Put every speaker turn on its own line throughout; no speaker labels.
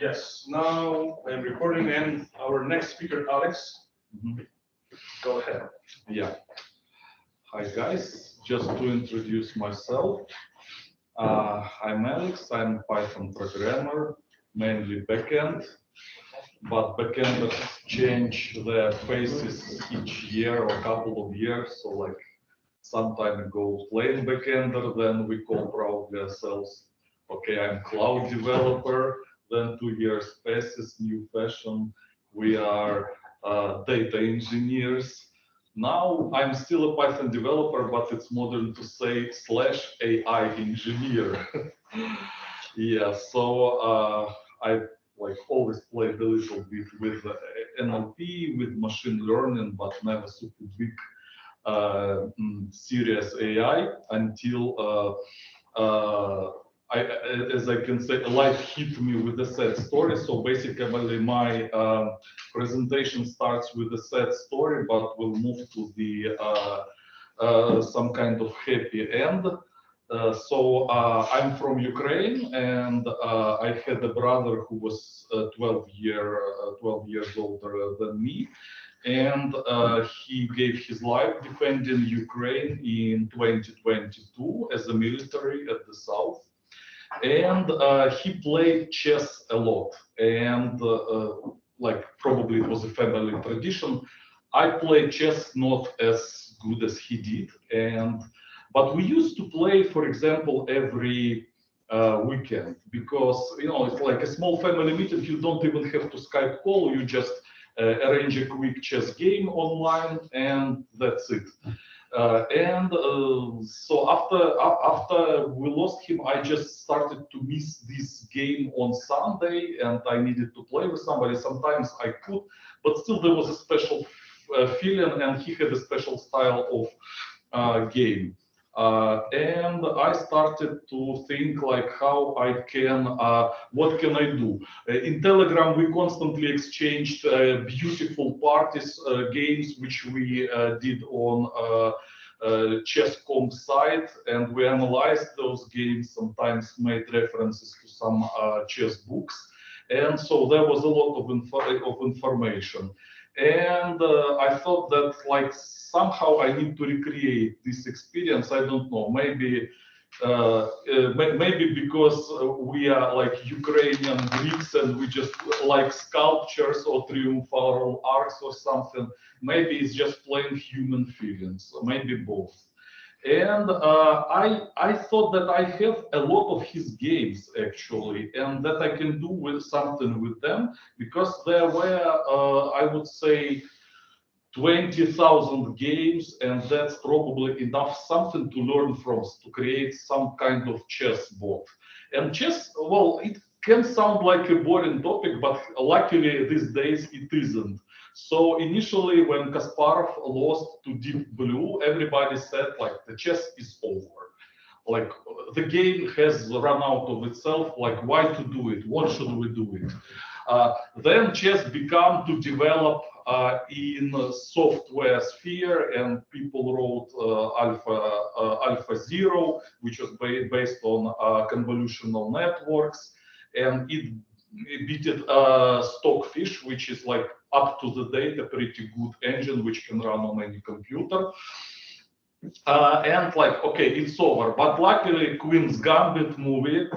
Yes, now I'm recording, and our next speaker, Alex, go ahead.
Yeah. Hi guys. Just to introduce myself, I'm Alex. I'm Python programmer, mainly backend. But backenders change their faces each year or couple of years. So like some time ago, plain backender, then we call proudly ourselves, okay, I'm cloud developer. Then 2 years passes, new fashion. We are data engineers. Now I'm still a Python developer, but it's modern to say slash AI engineer. Yeah, so I like always played a little bit with NLP, with machine learning, but never super big serious AI until as I can say, life hit me with a sad story. So basically, my presentation starts with a sad story, but we'll move to the some kind of happy end. I'm from Ukraine, and I had a brother who was 12 years older than me, and he gave his life defending Ukraine in 2022 as a military at the south. And he played chess a lot, and like probably it was a family tradition. I played chess not as good as he did, and but we used to play, for example, every weekend, because it's like a small family meeting. You don't even have to Skype call. You just arrange a quick chess game online, and that's it. So after we lost him, I just started to miss this game on Sunday, and I needed to play with somebody. Sometimes I could, but still there was a special feeling, and he had a special style of game. And I started to think like how I can, what can I do? In Telegram, we constantly exchanged beautiful parties, games, which we did on chess.com site, and we analyzed those games, sometimes made references to some chess books. And so there was a lot of information. And I thought that like somehow I need to recreate this experience. I don't know, maybe maybe because we are like Ukrainian Greeks and we just like sculptures or triumphal arcs or something. Maybe it's just plain human feelings, maybe both. And I thought that I have a lot of his games actually, and that I can do with something with them, because there were I would say 20,000 games, and that's probably enough something to learn from, to create some kind of chess bot. And chess, well, it can sound like a boring topic, but luckily these days it isn't. So initially, when Kasparov lost to Deep Blue, everybody said like the chess is over. Like the game has run out of itself. Like why to do it? What should we do it? Then chess began to develop in software sphere, and people wrote Alpha Zero, which was based on convolutional networks, and it beat Stockfish, which is like up to the date a pretty good engine which can run on any computer. And like, okay, it's over. But luckily, Queen's Gambit movie,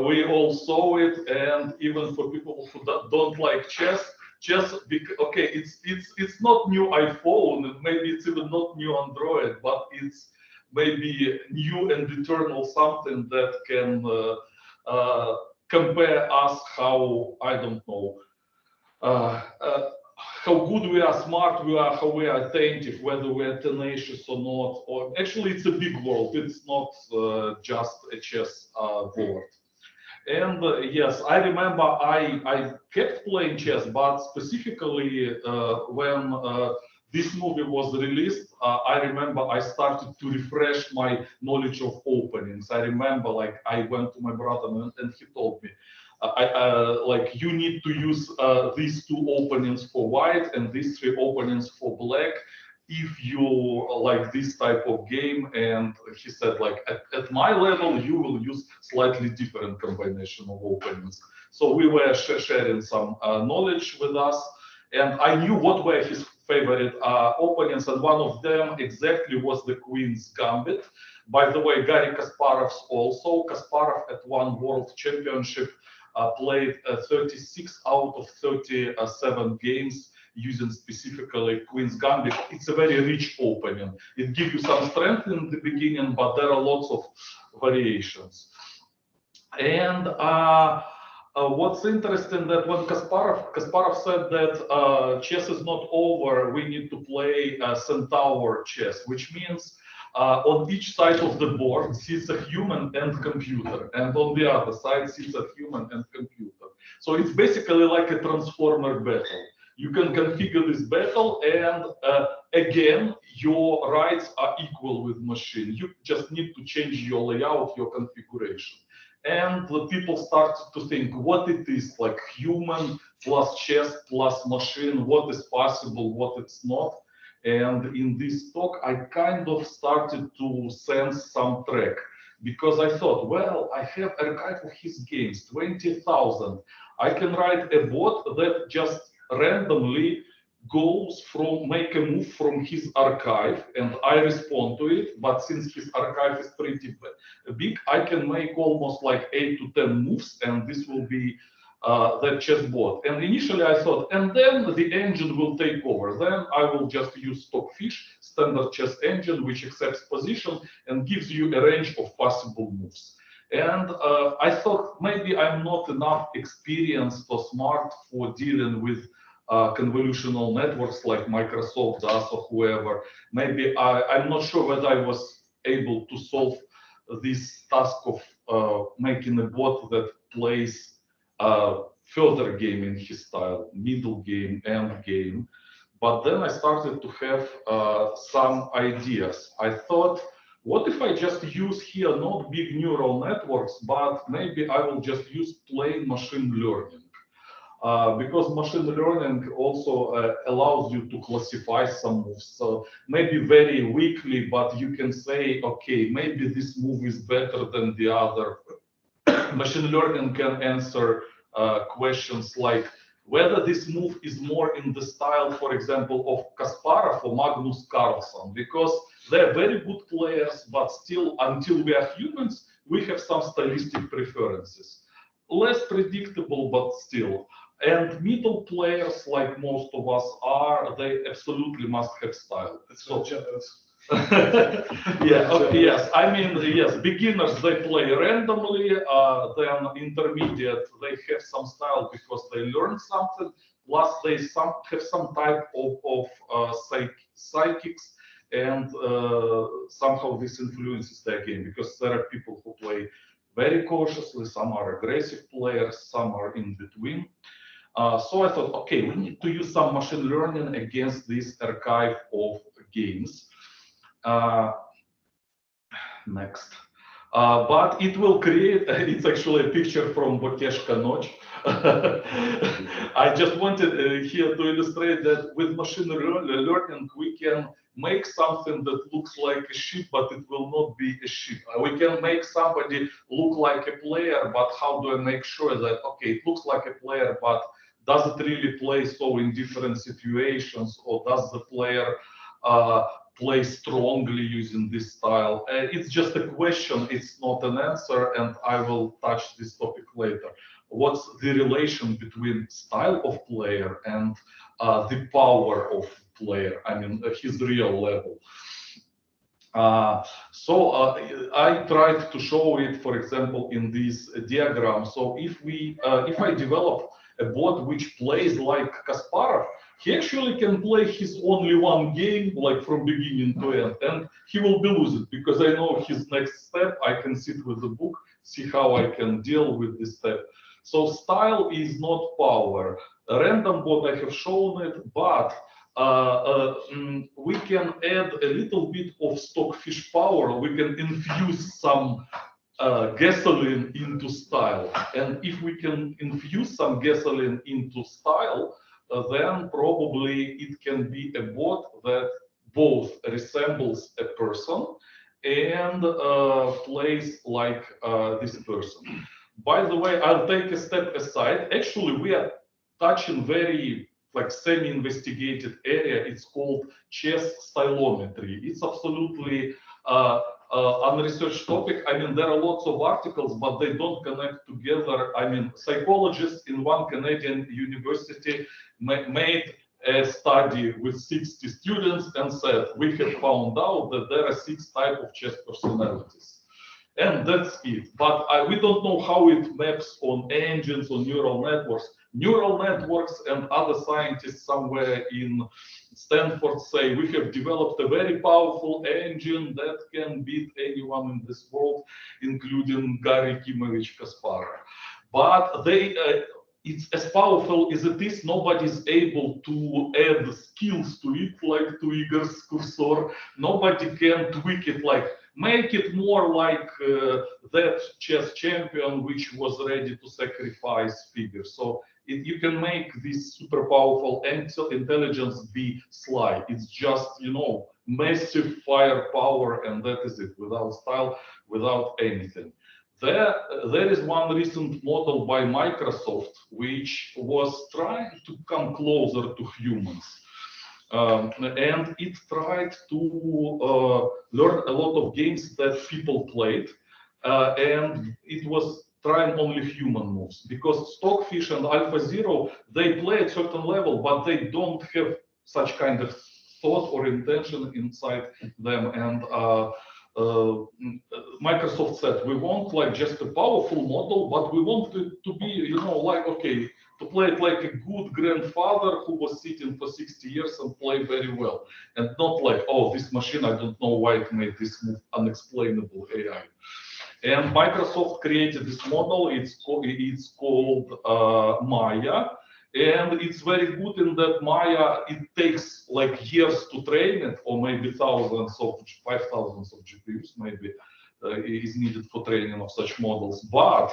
we all saw it, and even for people who don't like chess, okay, it's not new iPhone, maybe it's even not new Android, but it's maybe new and eternal something that can compare us how, I don't know, uh, uh, how good we are, smart we are, how we are attentive, whether we are tenacious or not. Or actually, it's a big world. It's not just a chess board. And yes, I remember I kept playing chess, but specifically when this movie was released, I remember I started to refresh my knowledge of openings. I remember like I went to my brother and he told me, like you need to use these two openings for white and these three openings for black. if you like this type of game. And he said, like, at my level, you will use slightly different combination of openings. So we were sharing some knowledge with us, and I knew what were his favorite openings, and one of them exactly was the Queen's Gambit. By the way, Garry Kasparov's also. Kasparov at one World Championship played 36 out of 37 games using specifically Queen's Gambit. It's a very rich opening. It gives you some strength in the beginning, but there are lots of variations. And what's interesting that when Kasparov said that chess is not over, we need to play centaur chess, which means on each side of the board sits a human and computer, and on the other side sits a human and computer. So it's basically like a transformer battle. You can configure this battle, and again, your rights are equal with machine. You just need to change your layout, your configuration. And the people started to think what it is, like human plus chess plus machine, what is possible, what it's not. And in this talk, I kind of started to sense some track, because I thought, well, I have archive of his games, 20,000. I can write a bot that just randomly goes from make a move from his archive, and I respond to it. But since his archive is pretty big, I can make almost like 8 to 10 moves, and this will be that chessboard. And initially I thought, and then the engine will take over. Then I will just use Stockfish, standard chess engine, which accepts position and gives you a range of possible moves. And I thought maybe I'm not enough experienced or smart for dealing with convolutional networks like Microsoft does or whoever. Maybe I'm not sure whether I was able to solve this task of making a bot that plays further game in his style, middle game, end game. But then I started to have some ideas. I thought, what if I just use here not big neural networks, but maybe I will just use plain machine learning. Because machine learning also allows you to classify some moves. So maybe very weakly, but you can say, okay, maybe this move is better than the other. Machine learning can answer questions like whether this move is more in the style, for example, of Kasparov or Magnus Carlsen, because they're very good players, but still, until we are humans, we have some stylistic preferences. Less predictable, but still. And middle players, like most of us are, they absolutely must have style.
So generous.
Yeah, okay, yes. I mean, yes, beginners, they play randomly, then intermediate, they have some style because they learn something, plus they have some type of psychics, and somehow this influences their game, because there are people who play very cautiously, some are aggressive players, some are in between. So I thought, okay, we need to use some machine learning against this archive of games. Next. But it will create, it's actually a picture from Bokeshka Notch. I just wanted here to illustrate that with machine learning, we can make something that looks like a ship, but it will not be a ship. We can make somebody look like a player, but how do I make sure that, okay, it looks like a player, but does it really play so in different situations, or does the player play strongly using this style? It's just a question, it's not an answer, and I will touch this topic later. What's the relation between style of player and the power of player, I mean, his real level? So I tried to show it, for example, in this diagram. So if I develop a bot which plays like Kasparov, he actually can play his only one game, like from beginning to end, and he will be losing, because I know his next step. I can sit with the book, see how I can deal with this step. So style is not power. A random bot, I have shown it, but we can add a little bit of Stockfish power. We can infuse some gasoline into style. And if we can infuse some gasoline into style, then probably it can be a bot that both resembles a person and plays like this person. By the way, I'll take a step aside. Actually, we are touching very like semi-investigated area. It's called chess stylometry. It's absolutely unresearched topic. I mean, there are lots of articles, but they don't connect together. I mean, psychologists in one Canadian university made a study with 60 students and said, we have found out that there are 6 types of chess personalities. And that's it. But we don't know how it maps on engines, on neural networks. Neural networks and other scientists somewhere in Stanford say we have developed a very powerful engine that can beat anyone in this world, including Garry Kimovich Kasparov. But it's as powerful as it is, nobody is able to add skills to it, like to Igor's cursor. Nobody can tweak it, like make it more like that chess champion which was ready to sacrifice figures. So you can make this super powerful intelligence be sly. It's just, you know, massive firepower, and that is it, without style, without anything. There is one recent model by Microsoft which was trying to come closer to humans. And it tried to learn a lot of games that people played, and it was trying only human moves, because Stockfish and AlphaZero, they play at certain level, but they don't have such kind of thought or intention inside them. And Microsoft said, we want like just a powerful model, but we want it to be, you know, like, okay, to play it like a good grandfather who was sitting for 60 years and play very well. And not like, oh, this machine, I don't know why it made this move, unexplainable AI. And Microsoft created this model. It's called Maya. And it's very good in that Maya, it takes like years to train it, or maybe thousands of 5,000 of GPUs maybe is needed for training of such models. But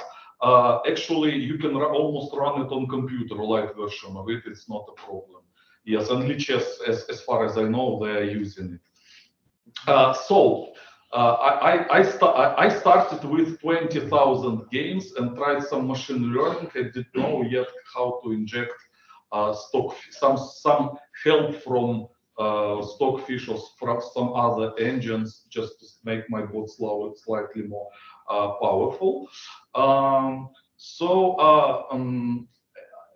actually, you can almost run it on computer, light version of it. It's not a problem. Yes, and Lichess, as far as I know, they are using it. I started with 20,000 games and tried some machine learning. I didn't know yet how to inject some help from Stockfish or from some other engines just to make my bot slightly more powerful.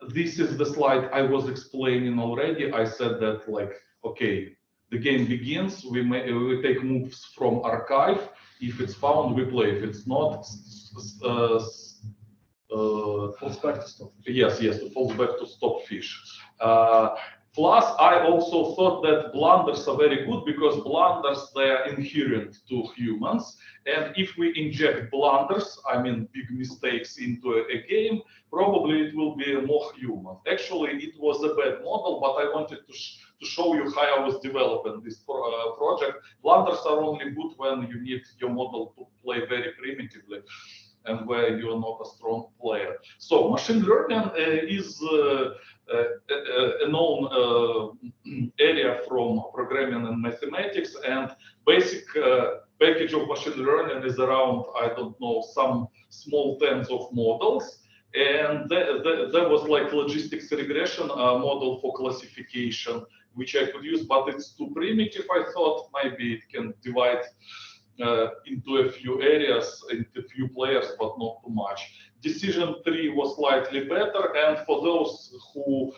This is the slide I was explaining already. I said that, like, okay, the game begins, we take moves from archive. If it's found, we play. If it's not,
falls back to Stockfish.
Yes, it falls back to Stockfish. Plus, I also thought that blunders are very good, because blunders, they are inherent to humans. And if we inject blunders, I mean big mistakes, into a game, probably it will be more human. Actually, it was a bad model, but I wanted to show you how I was developing this project. Blunders are only good when you need your model to play very primitively and where you are not a strong player. So machine learning is a known area from programming and mathematics, and basic package of machine learning is around, I don't know, some small tens of models. And there was like logistics regression model for classification, which I could use, but it's too primitive. I thought maybe it can divide into a few areas, into a few players, but not too much. Decision tree was slightly better, and for those who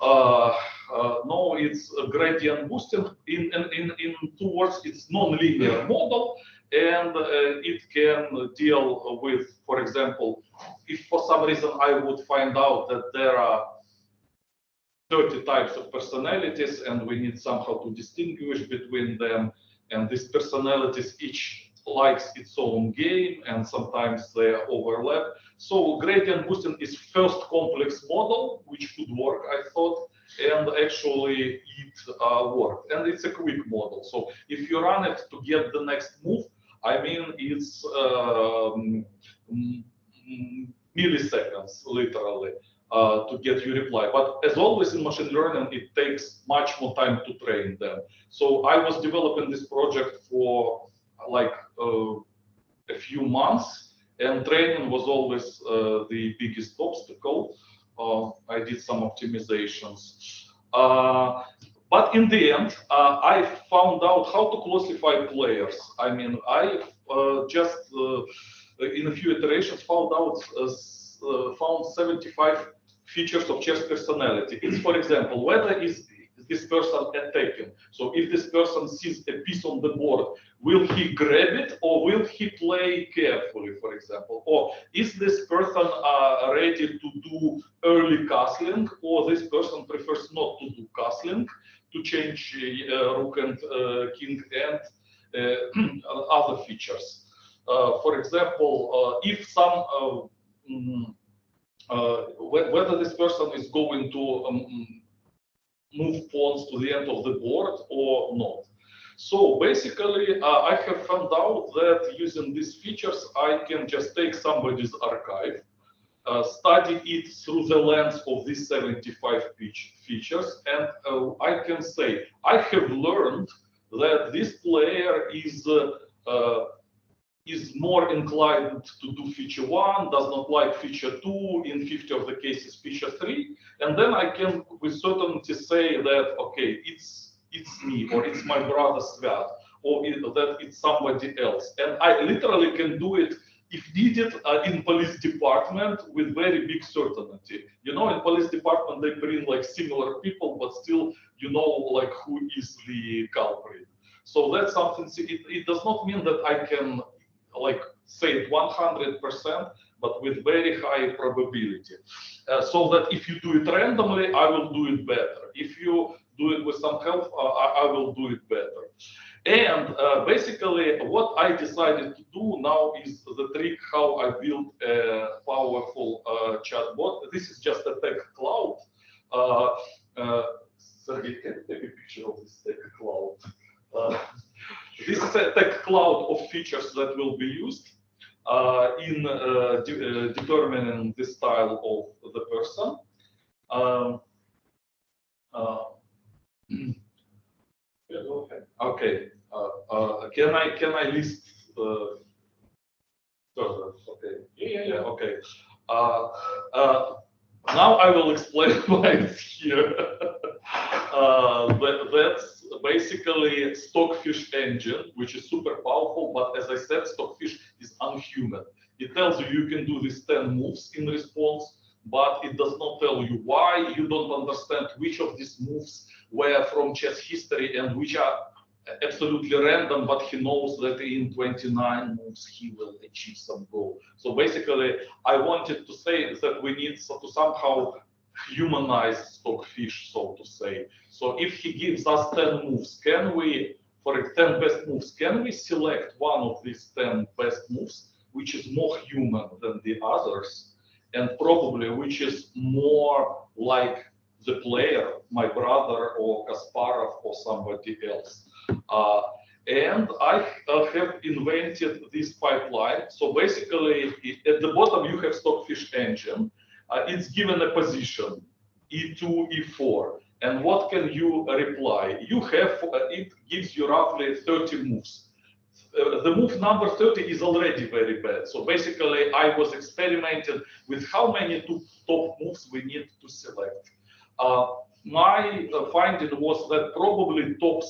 know, it's gradient boosting. In 2 words, it's non-linear model, and it can deal with, for example, if for some reason I would find out that there are 30 types of personalities and we need somehow to distinguish between them, and these personalities each likes its own game, and sometimes they overlap. So gradient boosting is first complex model which could work, I thought, and actually it worked. And it's a quick model. So if you run it to get the next move, I mean, it's milliseconds, literally, to get your reply. But as always in machine learning, it takes much more time to train them. So I was developing this project for like a few months, and training was always the biggest obstacle. I did some optimizations. But in the end, I found out how to classify players. I mean, I just in a few iterations found out found 75 features of chess personality. It's, for example, whether is this person attacking. So if this person sees a piece on the board, will he grab it or will he play carefully, for example? Or is this person ready to do early castling, or this person prefers not to do castling, to change rook and king and other features. For example, if some whether this person is going to move pawns to the end of the board or not. So basically, I have found out that using these features, I can just take somebody's archive, study it through the lens of these 75 features, and I can say, I have learned that this player is more inclined to do feature 1, does not like feature 2, in 50 of the cases feature 3, and then I can with certainty say that, okay, it's me, or it's my brother Svyat, or that it's somebody else. And I literally can do it if needed in police department with very big certainty. You know, in police department, they bring like similar people, but still, you know, like who is the culprit. So that's something, it does not mean that I can like say it 100%, but with very high probability. So that if you do it randomly, I will do it better. If you do it with some help, I will do it better. And basically, what I decided to do now is the trick how I built a powerful chatbot. This is just a tech cloud. Sergey, can you take a picture of this tech cloud? This is a tech cloud of features that will be used in determining the style of the person. Okay. Can I list further? Okay. Yeah. Okay. Now I will explain why it's here. That's basically Stockfish engine, which is super powerful, but as I said, Stockfish is unhuman. It tells you can do these 10 moves in response, but it does not tell you why. You don't understand which of these moves were from chess history and which are absolutely random, but he knows that in 29 moves he will achieve some goal. So basically, I wanted to say that we need to somehow humanize Stockfish, so to say. So if he gives us 10 moves, can we, for 10 best moves, can we select one of these 10 best moves, which is more human than the others, and probably which is more like the player, my brother or Kasparov or somebody else? And I have invented this pipeline. So basically, at the bottom, you have Stockfish engine. It's given a position, E2, E4. And what can you reply? You have, it gives you roughly 30 moves. The move number 30 is already very bad. So basically, I was experimenting with how many top moves we need to select. My finding was that probably top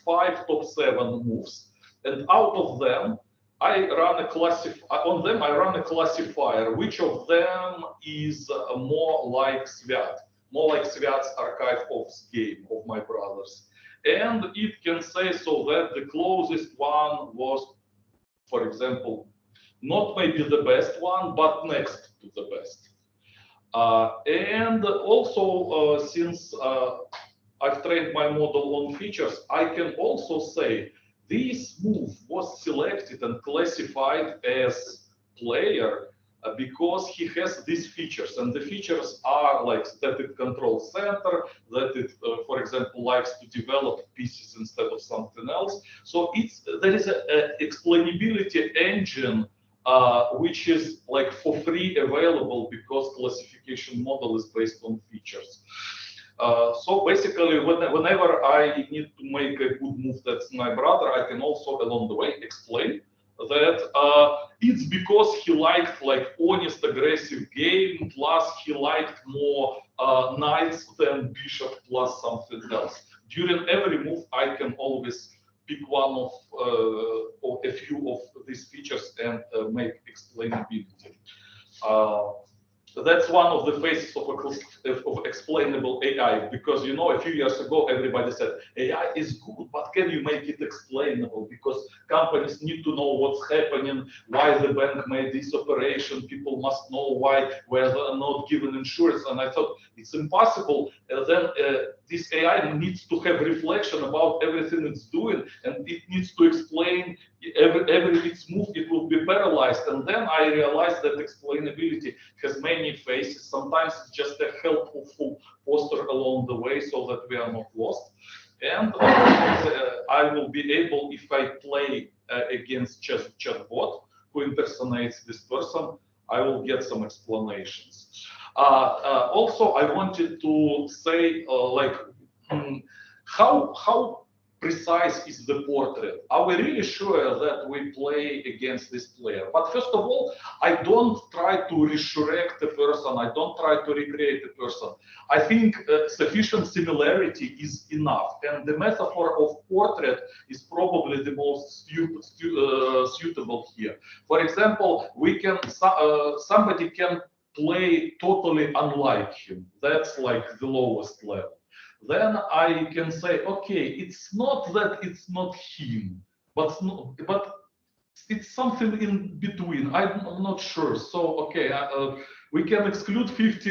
5, top 7 moves, and out of them, I run a classifier. Which of them is more like Svyat, more like Svyat's archive of game of my brothers, and it can say so that the closest one was, for example, not maybe the best one, but next to the best. And also, since I've trained my model on features, I can also say this move was selected and classified as player because he has these features, and the features are like that it controls center, that it, for example, likes to develop pieces instead of something else. So there is an explainability engine which is like for free available because classification model is based on features. So basically, whenever I need to make a good move that's my brother, I can also along the way explain that it's because he liked like honest, aggressive game, plus he liked more knights than bishop plus something else. During every move, I can always pick one of or a few of these features and make explainability. That's one of the faces of explainable AI, because you know a few years ago everybody said AI is good, but can you make it explainable? Because companies need to know what's happening, why the bank made this operation. People must know why we're not given insurance. And I thought it's impossible. Then this AI needs to have reflection about everything it's doing, and it needs to explain every its move. It will be paralyzed. And then I realized that explainability has many faces. Sometimes it's just a helpful poster along the way so that we are not lost. And I will be able, if I play against chatbot who impersonates this person, I will get some explanations. Also, I wanted to say, how precise is the portrait? Are we really sure that we play against this player? But first of all, I don't try to resurrect the person. I don't try to recreate the person. I think sufficient similarity is enough. And the metaphor of portrait is probably the most suitable here. For example, somebody can play totally unlike him. That's like the lowest level. Then I can say, okay, it's not that it's not him, but it's something in between. I'm not sure. So okay, we can exclude 50.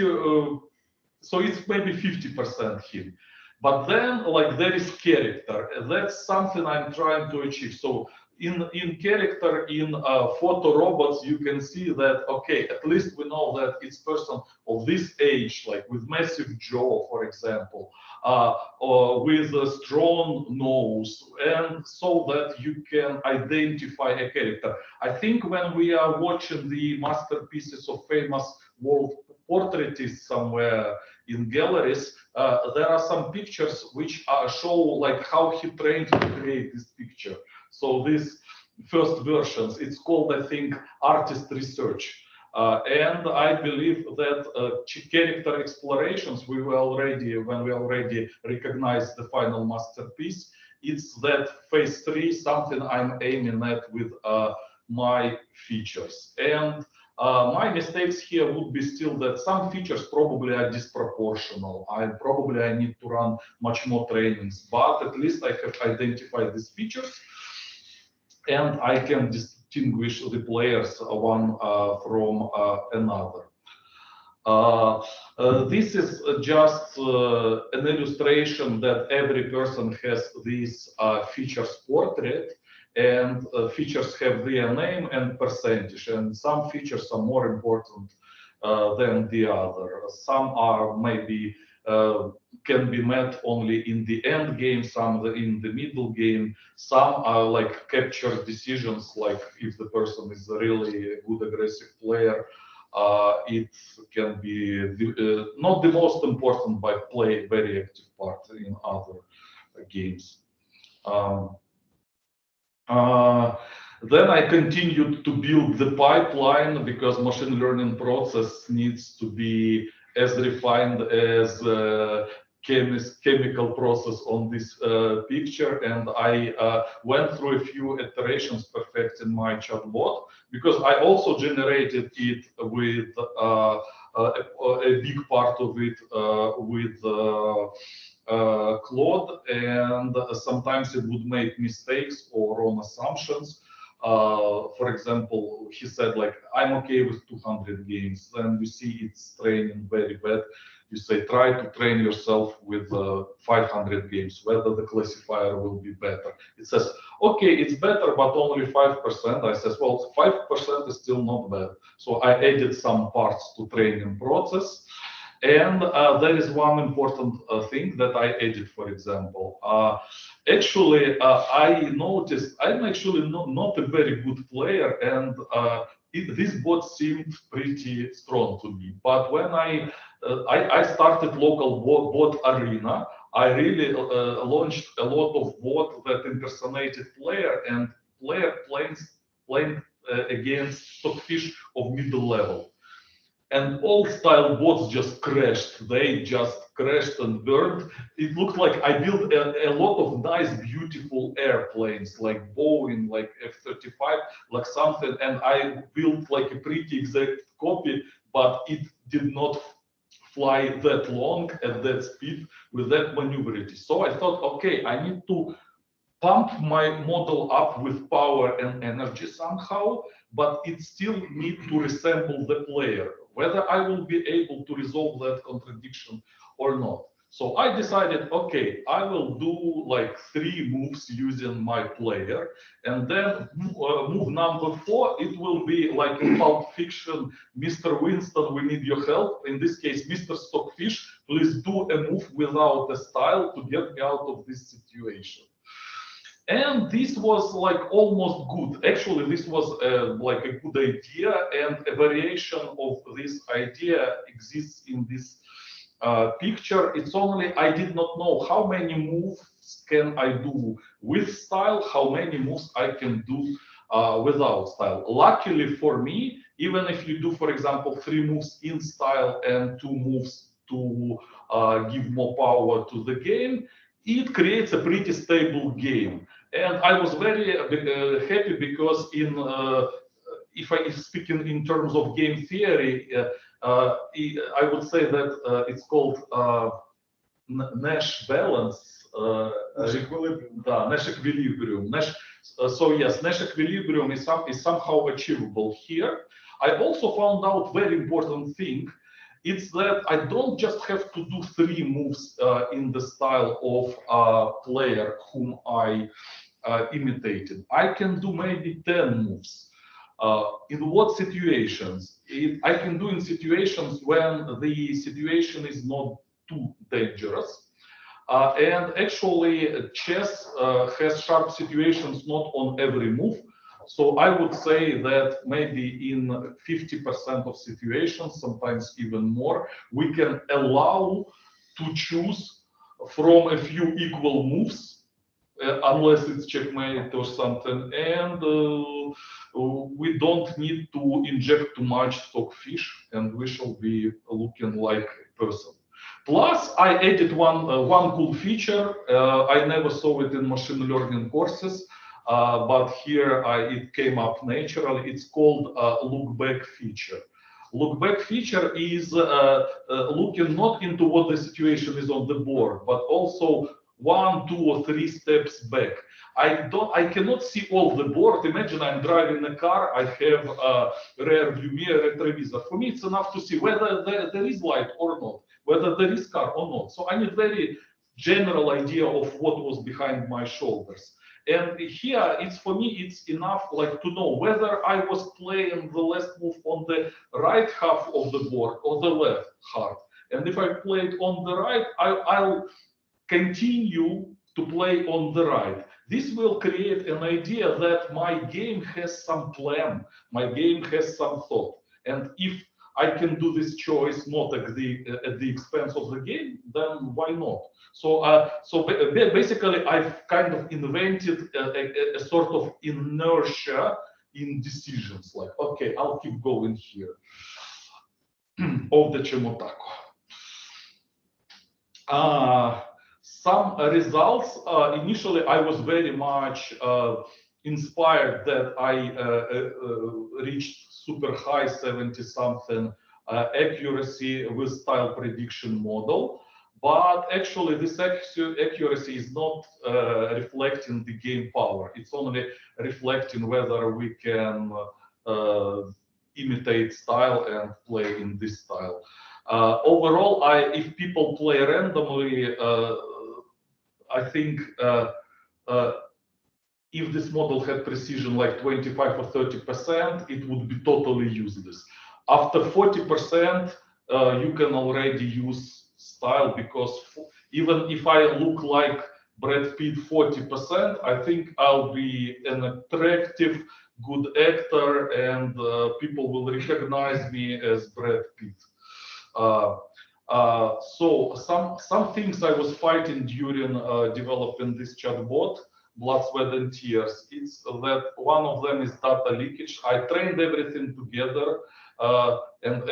So it's maybe 50% him. But then, like, there is character. That's something I'm trying to achieve. So in character, in photo robots, you can see that, okay, at least we know that it's person of this age, like with massive jaw, for example, or with a strong nose, and so that you can identify a character. I think when we are watching the masterpieces of famous world portraitists somewhere in galleries, there are some pictures which show like how he trained to create this picture. So these first versions, it's called, I think, artist research. And I believe that character explorations, when we already recognize the final masterpiece, it's that phase 3, something I'm aiming at with my features. And my mistakes here would be still that some features probably are disproportional. I need to run much more trainings, but at least I have identified these features, and I can distinguish the players one from another. This is just an illustration that every person has this features portrait, and features have their name and percentage, and some features are more important than the other. Some are maybe can be met only in the end game, some in the middle game, some are like capture decisions, like if the person is really a good aggressive player, it can be not the most important, but play very active part in other games. Then I continued to build the pipeline because machine learning process needs to be as refined as chemical process on this picture, and I went through a few iterations perfecting my chatbot, because I also generated it with a big part of it with Claude, and sometimes it would make mistakes or wrong assumptions. For example, he said like, I'm okay with 200 games, then you see it's training very bad. You say, try to train yourself with 500 games, whether the classifier will be better. It says, okay, it's better, but only 5%. I says, well, 5% is still not bad. So I added some parts to training process. And there is one important thing that I added, for example. Actually, I noticed I'm actually not a very good player, and this bot seemed pretty strong to me. But when I started local bot arena, I really launched a lot of bot that impersonated player and player playing against stockfish of middle level. And all style bots just crashed. They just crashed and burned. It looked like I built a lot of nice, beautiful airplanes, like Boeing, like F-35, like something. And I built like a pretty exact copy, but it did not fly that long at that speed with that maneuverability. So I thought, okay, I need to pump my model up with power and energy somehow, but it still need to resemble the player, whether I will be able to resolve that contradiction or not. So I decided, okay, I will do like 3 moves using my player, and then move number 4, it will be like in Pulp Fiction, Mr. Winston, we need your help. In this case, Mr. Stockfish, please do a move without a style to get me out of this situation. And this was like almost good. Actually, this was like a good idea, and a variation of this idea exists in this picture. It's only I did not know how many moves can I do with style, how many moves I can do without style. Luckily for me, even if you do, for example, 3 moves in style and 2 moves to give more power to the game, it creates a pretty stable game. And I was very happy because if I speak in terms of game theory, I would say that it's called Nash balance.
Nash equilibrium.
Nash equilibrium. So yes, Nash equilibrium is somehow achievable here. I also found out very important thing. It's that I don't just have to do 3 moves in the style of a player whom I imitated. I can do maybe 10 moves. In what situations? I can do in situations when the situation is not too dangerous. And actually, chess has sharp situations not on every move. So I would say that maybe in 50% of situations, sometimes even more, we can allow to choose from a few equal moves, unless it's checkmate or something, and we don't need to inject too much stockfish, and we shall be looking like a person. Plus, I added one cool feature. I never saw it in machine learning courses, but here it came up naturally. It's called look back feature. Look back feature is looking not into what the situation is on the board, but also 1, 2, or 3 steps back. I cannot see all the board. Imagine I'm driving a car. I have a rear view mirror, retrovisor. For me, it's enough to see whether there is light or not, whether there is car or not. So I need very general idea of what was behind my shoulders. And here, for me, it's enough like to know whether I was playing the last move on the right half of the board or the left half. And if I played on the right, I'll continue to play on the right. This will create an idea that my game has some plan, my game has some thought. And if I can do this choice not at the expense of the game, then why not? So basically, I've kind of invented a sort of inertia in decisions. Like, okay, I'll keep going here. Of the Chemotako. Some results. Initially, I was very much inspired that I reached super high 70-something accuracy with style prediction model. But actually, this accuracy is not reflecting the game power. It's only reflecting whether we can imitate style and play in this style. Overall, if people play randomly, I think if this model had precision like 25 or 30%, it would be totally useless. After 40%, you can already use style, because even if I look like Brad Pitt 40%, I think I'll be an attractive good actor, and people will recognize me as Brad Pitt. So some things I was fighting during developing this chatbot, blood, sweat, and tears. It's that one of them is data leakage. I trained everything together, and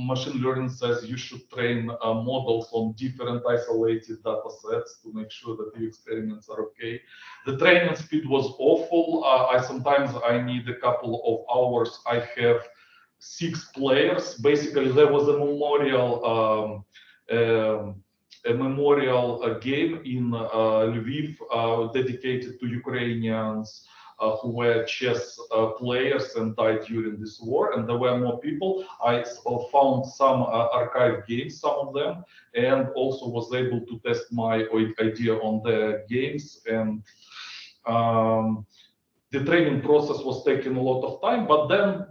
machine learning says you should train models on different isolated data sets to make sure that the experiments are okay. The training speed was awful. Sometimes I need a couple of hours. I have 6 players. Basically, there was a memorial game in Lviv dedicated to Ukrainians who were chess players and died during this war, and there were more people. I found some archive games, some of them, and also was able to test my idea on the games. And the training process was taking a lot of time, but then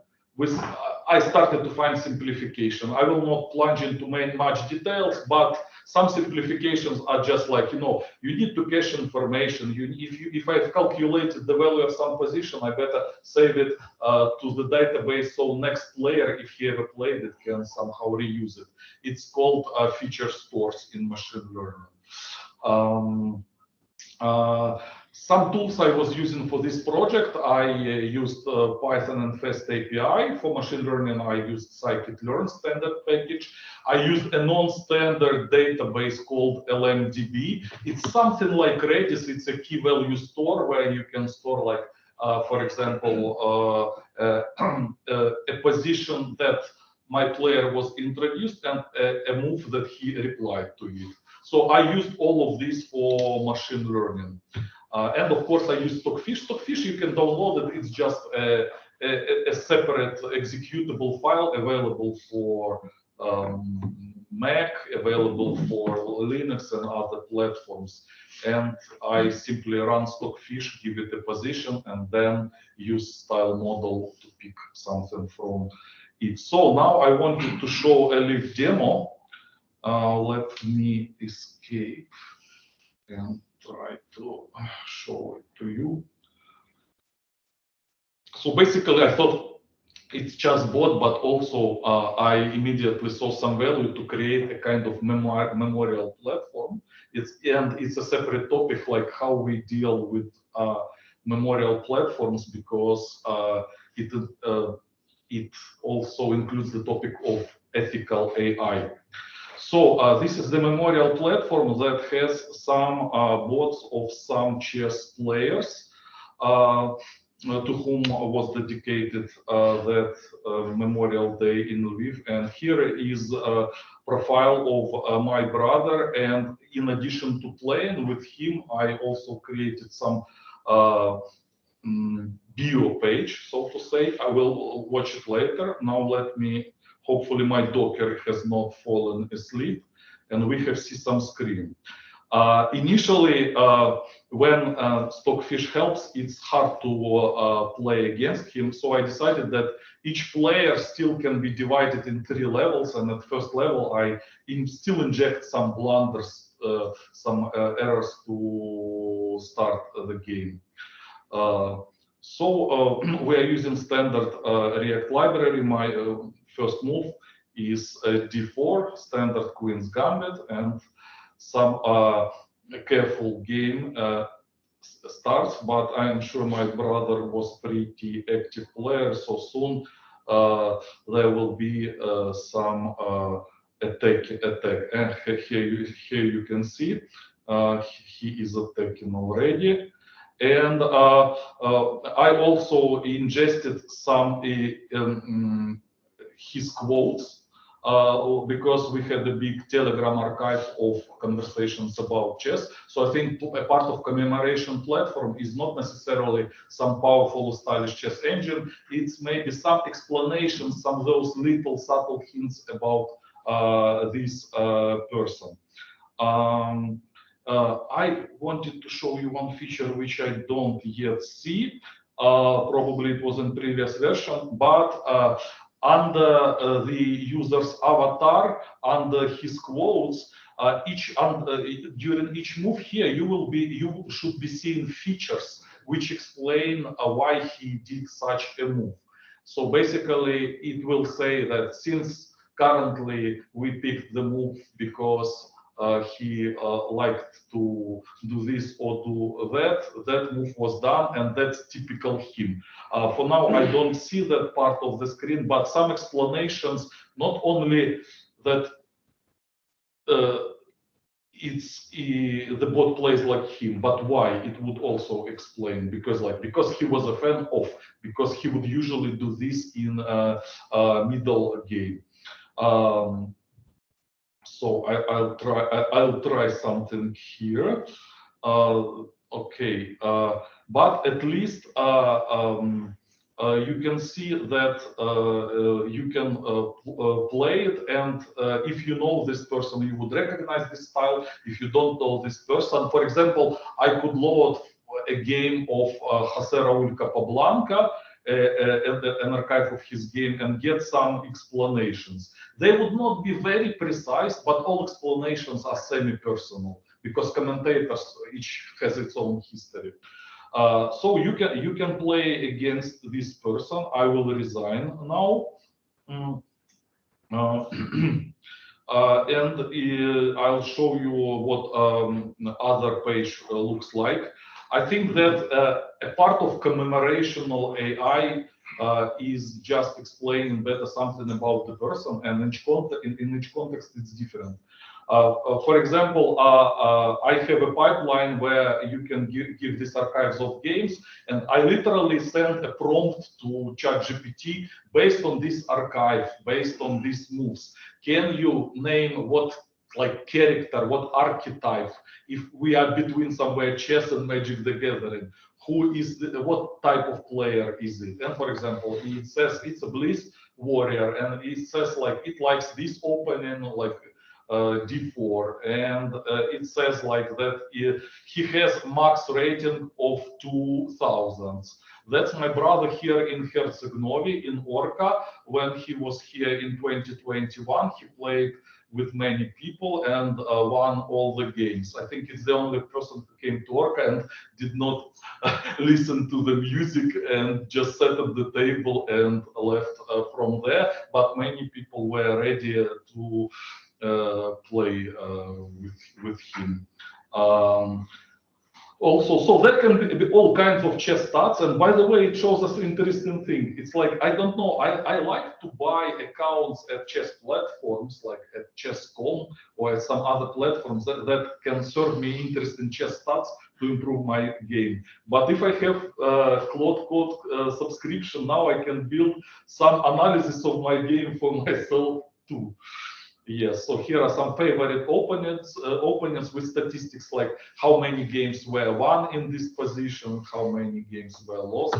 I started to find simplification. I will not plunge into much details, but some simplifications are just like, you need to cache information. If I've calculated the value of some position, I better save it to the database, so next player, if he ever played it, can somehow reuse it. It's called feature stores in machine learning. Some tools I was using for this project, I used Python and Fast API. For machine learning, I used scikit-learn standard package. I used a non-standard database called LMDB. It's something like Redis. It's a key value store where you can store, like, for example, a position that my player was introduced and a move that he replied to it. So I used all of this for machine learning. And of course, I use Stockfish. Stockfish, you can download it. It's just a separate executable file available for Mac, available for Linux and other platforms. And I simply run Stockfish, give it a position, and then use style model to pick something from it. So now I wanted to show a live demo. Let me escape and try to show it to you. So basically, I thought it's just bot, but also I immediately saw some value to create a kind of memorial platform. It's a separate topic, like how we deal with memorial platforms, because it also includes the topic of ethical AI. So this is the memorial platform that has some bots of some chess players to whom was dedicated that Memorial Day in Lviv. And here is a profile of my brother. And in addition to playing with him, I also created some bio page, so to say. I will watch it later. Now let me, hopefully my Docker has not fallen asleep, and we have see some screen. Initially, when Stockfish helps, it's hard to play against him. So I decided that each player still can be divided in 3 levels. And at first level, I still inject some blunders, some errors to start the game. So we are using standard React library. My first move is a d4, standard Queen's Gambit, and some careful game starts, but I am sure my brother was pretty active player, so soon there will be some attack. And here you can see he is attacking already. And I also ingested some his quotes, because we had a big Telegram archive of conversations about chess. So I think a part of commemoration platform is not necessarily some powerful, stylish chess engine. It's maybe some explanations, some of those little subtle hints about this person. I wanted to show you one feature which I don't yet see. Probably it was in previous version, but under the user's avatar, under his quotes, during each move here, you should be seeing features which explain why he did such a move. So basically, it will say that since currently we picked the move because he liked to do this or do that, that move was done, and that's typical him. For now, I don't see that part of the screen, but some explanations, not only that the bot plays like him, but why, it would also explain, because he was a fan of, because he would usually do this in middle game. So I'll try something here. Okay, but at least you can see that you can play it, and if you know this person, you would recognize this style. If you don't know this person, for example, I could load a game of Jose Raul Capablanca, an archive of his game, and get some explanations. They would not be very precise, but all explanations are semi-personal because commentators each has its own history. So you can play against this person. I will resign now. And I'll show you what other page looks like. I think that a part of commemorational AI is just explaining better something about the person, and in each context it's different. For example, I have a pipeline where you can give these archives of games, and I literally send a prompt to ChatGPT based on this archive, based on these moves. Can you name what character, what archetype, if we are between somewhere chess and Magic the Gathering, who is what type of player is it? And for example, it says it's a Bliss warrior, and it says it likes this opening d4, and it says that he has max rating of 2000. That's my brother here in Herceg-Novi in Orca. When he was here in 2021, he played with many people and won all the games. I think it's the only person who came to Orca and did not listen to the music and just sat at the table and left from there. But many people were ready to play with him. Also, so that can be all kinds of chess stats. And by the way, it shows us an interesting thing. It's I don't know, I like to buy accounts at chess platforms like at chess.com or at some other platforms that can serve me interesting chess stats to improve my game. But if I have Claude Code subscription, now I can build some analysis of my game for myself too. Yes, so here are some favorite opponents with statistics like how many games were won in this position, how many games were lost.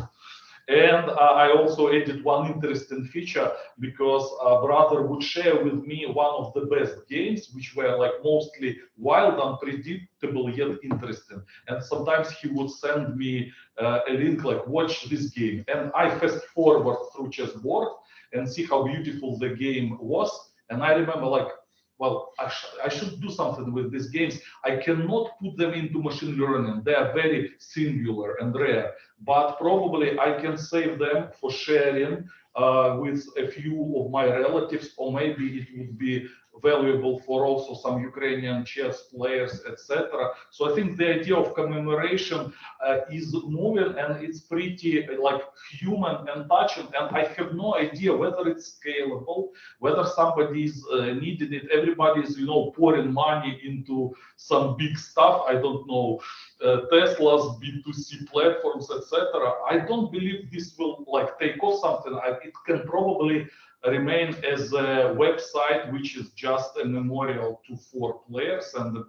And I also added one interesting feature because brother would share with me one of the best games, which were mostly wild, unpredictable, yet interesting. And sometimes he would send me a link watch this game. And I fast forward through chessboard and see how beautiful the game was. And I remember well, I should do something with these games. I cannot put them into machine learning. They are very singular and rare, but probably I can save them for sharing with a few of my relatives, or maybe it would be valuable for also some Ukrainian chess players, etc. So I think the idea of commemoration is moving, and it's pretty human and touching. And I have no idea whether it's scalable, whether somebody is needing it. Everybody is, pouring money into some big stuff. I don't know, Tesla's B2C platforms, etc. I don't believe this will take off something. It can probably remain as a website which is just a memorial for players and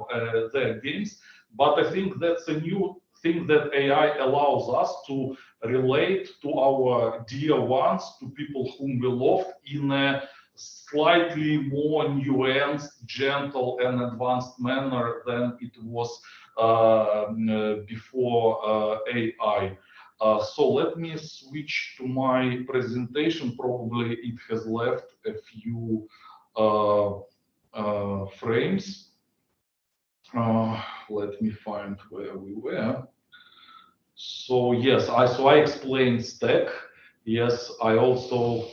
their games. But I think that's a new thing that AI allows us to relate to our dear ones, to people whom we loved, in a slightly more nuanced, gentle, and advanced manner than it was before AI. So let me switch to my presentation. Probably it has left a few frames. Let me find where we were. So yes, I explained stack. Yes, I also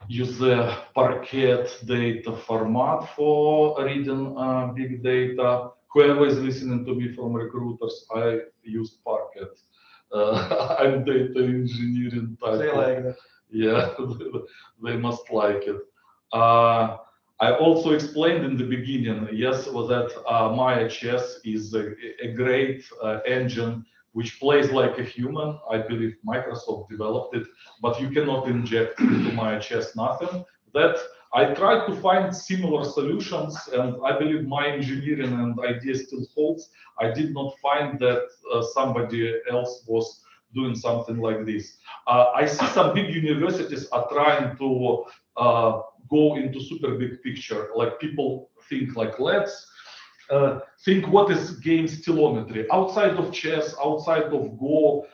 use the Parquet data format for reading big data. Whoever is listening to me from recruiters, I use Parquet. I'm data engineering type.
They like that.
Yeah, they must like it. I also explained in the beginning, yes, that MyHS is a great engine which plays like a human. I believe Microsoft developed it, but you cannot inject into MyHS nothing. That I tried to find similar solutions, and I believe my engineering and idea still holds. I did not find that somebody else was doing something like this. I see some big universities are trying to go into super big picture. Like people think like, let's think what is game telemetry outside of chess, outside of Go.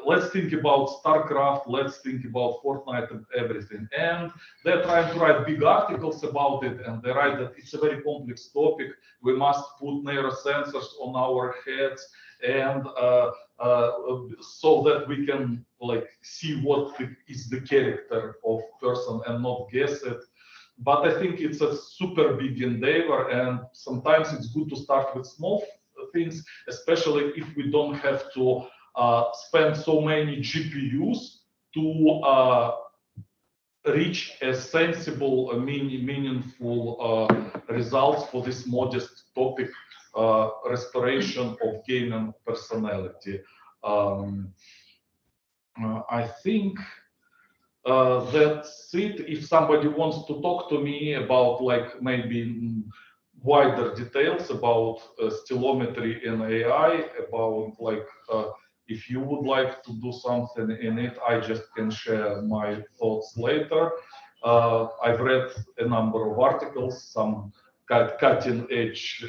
Let's think about StarCraft. Let's think about Fortnite and everything. And they're trying to write big articles about it, and they write that it's a very complex topic. We must put neurosensors on our heads, and so that we can like see what is the character of person and not guess it. But I think it's a super big endeavor, and sometimes it's good to start with small things, especially if we don't have to spend so many GPUs to reach a sensible, meaningful results for this modest topic, restoration of game and personality. I think that's it. If somebody wants to talk to me about like maybe wider details about stilometry and AI, about like if you would like to do something in it, I just can share my thoughts later. I've read a number of articles, some cutting edge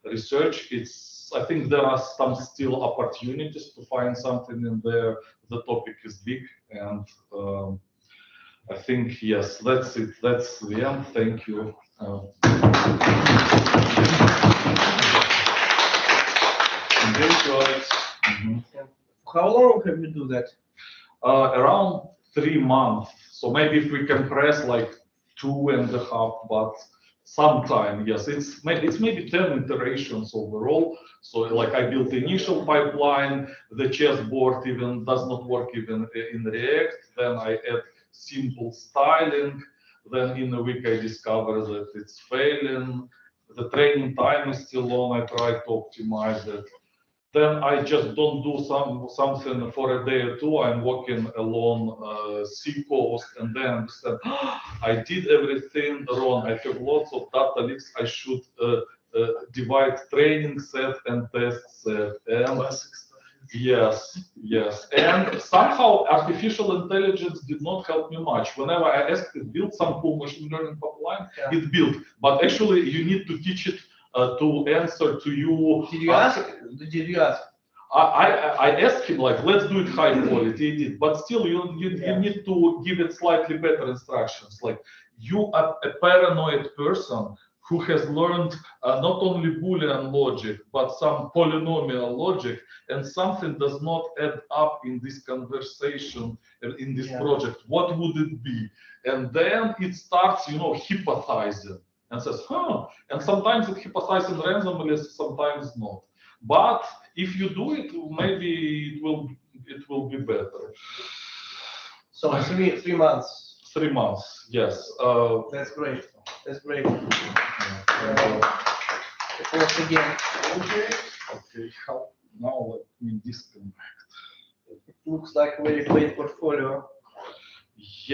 research. I think there are some still opportunities to find something in there. The topic is big, and I think yes, that's it. That's the end. Thank you.
Thank you, Alex.
How long have you do that?
Around 3 months. So maybe if we compress like 2.5, but sometime, yes, it's maybe 10 iterations overall. So like I built the initial pipeline, the chessboard even does not work even in React. Then I add simple styling. Then in a week I discover that it's failing. The training time is still long. I try to optimize it. Then I just don't do something for a day or two. I'm walking along sea coast, and then understand I did everything wrong. I have lots of data leaks. I should divide training set and test set. And yes, yes. And somehow artificial intelligence did not help me much. Whenever I asked it build some cool machine learning pipeline, it built. But actually, you need to teach it to answer to you.
Did you ask? Did you ask?
I asked him like, let's do it high quality. He did, but still, you need to give it slightly better instructions. Like you are a paranoid person who has learned not only Boolean logic but some polynomial logic, and something does not add up in this conversation in this project. What would it be? And then it starts, hypothesizing and says, huh. And sometimes it hypothesizing randomly, sometimes not. But if you do it, maybe it will be better.
So 3 months.
3 months, yes.
That's great. That's great.
Okay.
Once again.
Okay. How now? Let me disconnect.
It looks like a very great portfolio.
Yeah.